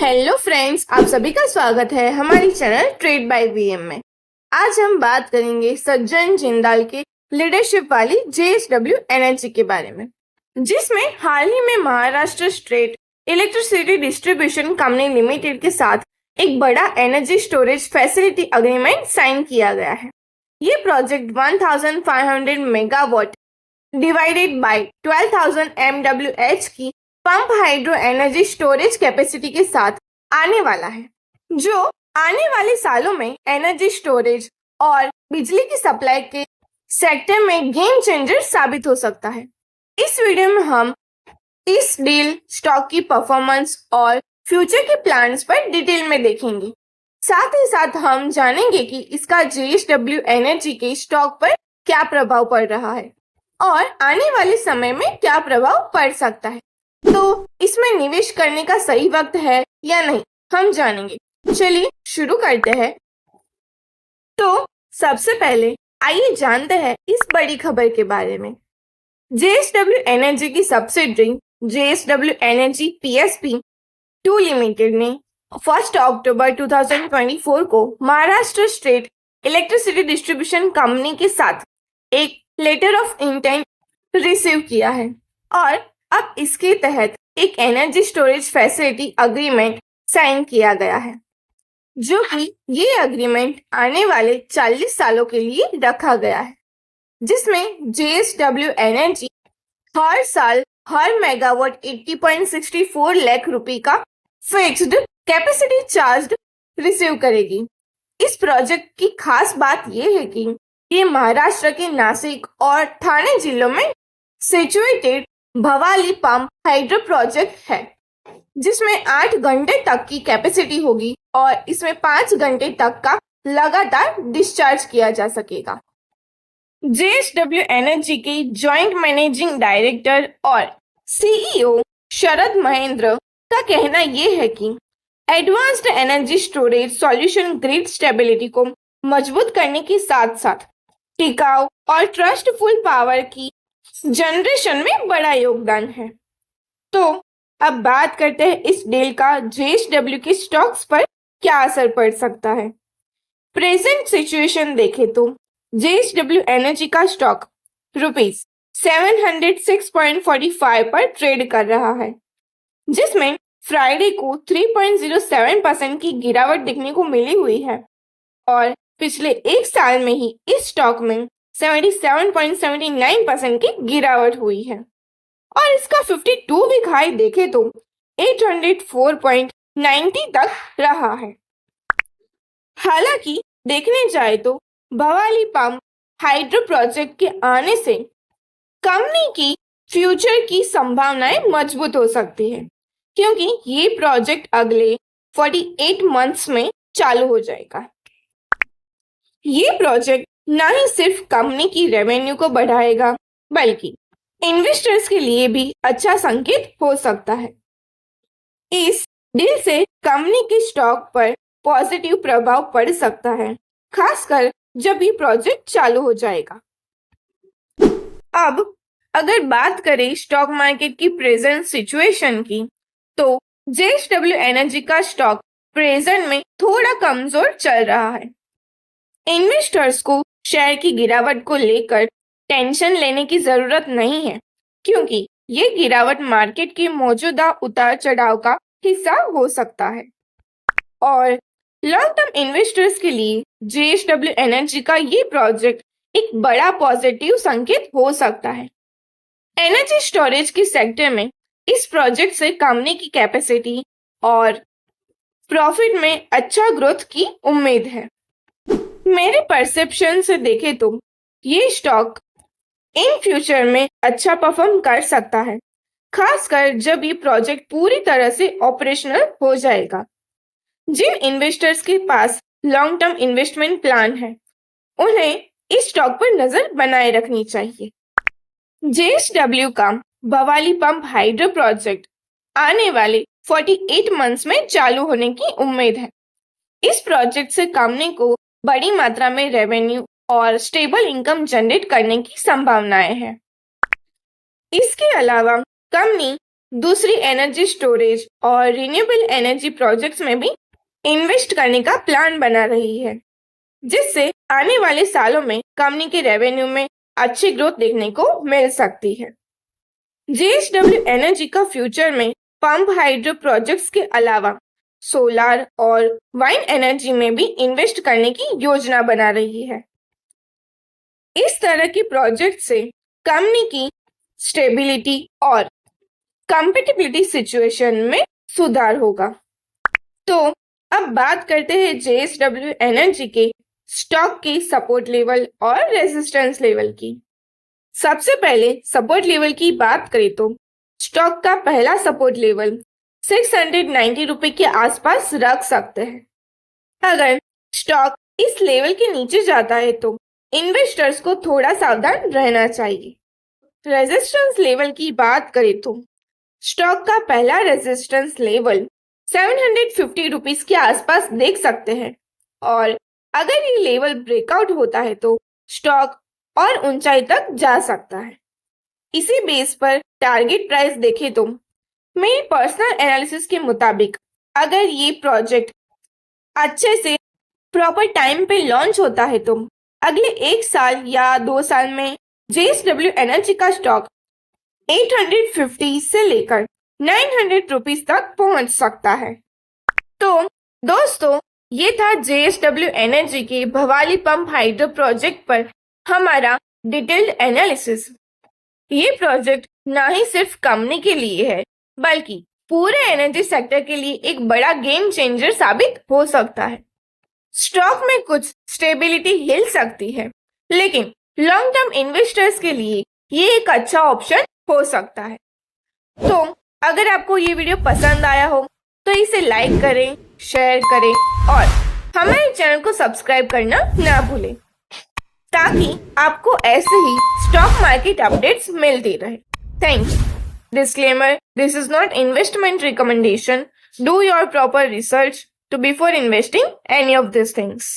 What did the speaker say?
Hello friends, आप सभी का स्वागत है हमारी चैनल ट्रेड बाय वीएम में। आज हम बात करेंगे सज्जन जिंदाल के लीडरशिप वाली जेएसडब्ल्यू एनर्जी के बारे में, जिसमें हाल ही में Maharashtra state electricity distribution company limited के साथ एक बड़ा energy storage facility agreement sign किया गया है। ये project 1500 megawatt divided by 12,000 MWH की pump hydro energy storage capacity के साथ आने वाला है, जो आने वाले सालों में एनर्जी स्टोरेज और बिजली की सप्लाई के सेक्टर में गेम चेंजर साबित हो सकता है। इस वीडियो में हम इस डील, स्टॉक की परफॉर्मेंस और फ्यूचर के प्लान्स पर डिटेल में देखेंगे। साथ ही साथ हम जानेंगे कि इसका जेएसडब्ल्यू एनर्जी के स्टॉक पर क्या प्रभाव पड़ रहा है और आने वाले समय में क्या प्रभाव पड़ सकता है। तो इसमें निवेश करने का सही वक्त है या नहीं, हम जानेंगे। चलिए शुरू करते हैं। तो सबसे पहले आइए जानते हैं इस बड़ी खबर के बारे में। जेएसडब्ल्यू एनर्जी की subsidiary JSW energy PSP 2 limited ने 1 अक्टूबर 2024 को Maharashtra state electricity distribution company के साथ एक लेटर ऑफ इंटेंट रिसीव किया है और अब इसके तहत एक energy storage facility agreement sign किया गया है, जो कि ये अग्रीमेंट आने वाले 40 सालों के लिए रखा गया है, जिसमें जेएसडब्ल्यू एनर्जी हर साल हर मेगावाट 80.64 लाख रुपए का फिक्स्ड कैपेसिटी चार्ज रिसीव करेगी। इस प्रोजेक्ट की खास बात यह है कि ये महाराष्ट्र के नासिक और ठाणे जिलों में situated Bhowali pump hydro project है, जिसमें 8 घंटे तक की कैपेसिटी होगी और इसमें 5 घंटे तक का लगातार डिस्चार्ज किया जा सकेगा। जेएसडब्ल्यू एनर्जी के जॉइंट मैनेजिंग डायरेक्टर और सीईओ शरद महेंद्र का कहना यह है कि advanced energy storage solution grid stability को मजबूत करने के साथ साथ टिकाऊ और ट्रस्टफुल पावर की जनरेशन में बड़ा योगदान है। तो अब बात करते हैं इस डील का जेएसडब्ल्यू के स्टॉक्स पर क्या असर पड़ सकता है। प्रेजेंट सिचुएशन देखें तो जेएसडब्ल्यू एनर्जी का स्टॉक ₹706.45 पर ट्रेड कर रहा है, जिसमें फ्राइडे को 3.07% की गिरावट देखने को मिली हुई है और पिछले एक साल में ही इस स्टॉक में 77.79% की गिरावट हुई है और इसका 52 वीक हाई देखे तो 804.90 तक रहा है। हालांकि देखने जाए तो भवाली पंप हाइड्रो प्रोजेक्ट के आने से कंपनी की फ्यूचर की संभावनाएं मजबूत हो सकती है, क्योंकि ये प्रोजेक्ट अगले 48 मंथ्स में चालू हो जाएगा। ये प्रोजेक्ट न ही सिर्फ कंपनी की रेवेन्यू को बढ़ाएगा, बल्कि इन्वेस्टर्स के लिए भी अच्छा संकेत हो सकता है। इस डील से कंपनी के स्टॉक पर पॉजिटिव प्रभाव पड़ सकता है, खासकर जब ये प्रोजेक्ट चालू हो जाएगा। अब अगर बात करें स्टॉक मार्केट की प्रेजेंट सिचुएशन की, तो जेएसडब्ल्यू एनर्जी का स्टॉक प्रेजेंट में थोड़ा कमजोर चल रहा है। इन्वेस्टर्स को शेयर की गिरावट को लेकर टेंशन लेने की जरूरत नहीं है, क्योंकि ये गिरावट मार्केट के मौजूदा उतार चढ़ाव का हिस्सा हो सकता है और लॉन्ग टर्म इन्वेस्टर्स के लिए जेएसडब्ल्यू एनर्जी का ये प्रोजेक्ट एक बड़ा पॉजिटिव संकेत हो सकता है। एनर्जी स्टोरेज के सेक्टर में इस प्रोजेक्ट से कंपनी की कैपेसिटी और प्रॉफिट में अच्छा ग्रोथ की उम्मीद है। मेरे परसेप्शन से देखें तो ये स्टॉक इन फ्यूचर में अच्छा परफॉर्म कर सकता है, खासकर जब ये प्रोजेक्ट पूरी तरह से ऑपरेशनल हो जाएगा। जिन इन्वेस्टर्स के पास लॉन्ग टर्म इन्वेस्टमेंट प्लान है, उन्हें इस स्टॉक पर नजर बनाए रखनी चाहिए। जेएसडब्ल्यू का भवाली पंप हाइड्रो प्रोजेक्ट आने वाले 48 मंथ्स में चालू होने की उम्मीद है। इस प्रोजेक्ट से कंपनी को बड़ी मात्रा में रेवेन्यू और स्टेबल इनकम जनरेट करने की संभावनाएं हैं। इसके अलावा कंपनी दूसरी एनर्जी स्टोरेज और रिन्यूएबल एनर्जी प्रोजेक्ट्स में भी इन्वेस्ट करने का प्लान बना रही है, जिससे आने वाले सालों में कंपनी के रेवेन्यू में अच्छी ग्रोथ देखने को मिल सकती है। जेएसडब्ल्यू एनर्जी का फ्यूचर में पंप हाइड्रो प्रोजेक्ट्स के अलावा सोलार और वाइंड एनर्जी में भी इन्वेस्ट करने की योजना बना रही है। इस तरह की प्रोजेक्ट से कंपनी की स्टेबिलिटी और कंपेटिबिलिटी सिचुएशन में सुधार होगा। तो अब बात करते हैं जेएसडब्ल्यू एनर्जी के स्टॉक की सपोर्ट लेवल और रेजिस्टेंस लेवल की। सबसे पहले सपोर्ट लेवल की बात करें तो स्टॉक का पहला सपोर्ट लेवल 690 रुपए के आसपास रख सकते हैं। अगर स्टॉक इस लेवल के नीचे जाता है तो इन्वेस्टर्स को थोड़ा सावधान रहना चाहिए। रेजिस्टेंस लेवल की बात करें तो स्टॉक का पहला रेजिस्टेंस लेवल 750 रुपीस के आसपास देख सकते हैं और अगर ये लेवल ब्रेकआउट होता है तो स्टॉक और ऊंचाई तक जा सकता है। इसी बेस पर टारगेट प्राइस देखें तो मेरी पर्सनल एनालिसिस के मुताबिक अगर ये प्रोजेक्ट अच्छे से प्रॉपर टाइम पे लॉन्च होता है तो अगले 1 साल या 2 साल में जेएसडब्ल्यू एनर्जी का स्टॉक 850 से लेकर 900 रुपीस तक पहुंच सकता है। तो दोस्तों, ये था जेएसडब्ल्यू एनर्जी के भवाली पंप हाइड्रो प्रोजेक्ट पर हमारा डिटेल्ड एनालिसिस। ये प्रोजेक्ट ना ही सिर्फ कंपनी के लिए है बल्कि पूरे एनर्जी सेक्टर के लिए एक बड़ा गेम चेंजर साबित हो सकता है। स्टॉक में कुछ स्टेबिलिटी हिल सकती है, लेकिन लॉन्ग टर्म इन्वेस्टर्स के लिए ये एक अच्छा ऑप्शन हो सकता है। तो अगर आपको ये वीडियो पसंद आया हो तो इसे लाइक करें, शेयर करें और हमारे चैनल को सब्सक्राइब करना ना भूलें ताकि आपको ऐसे ही स्टॉक मार्केट अपडेट्स मिलती रहे। Thanks. Disclaimer: This is not investment recommendation. Do your proper research to before investing any of these things.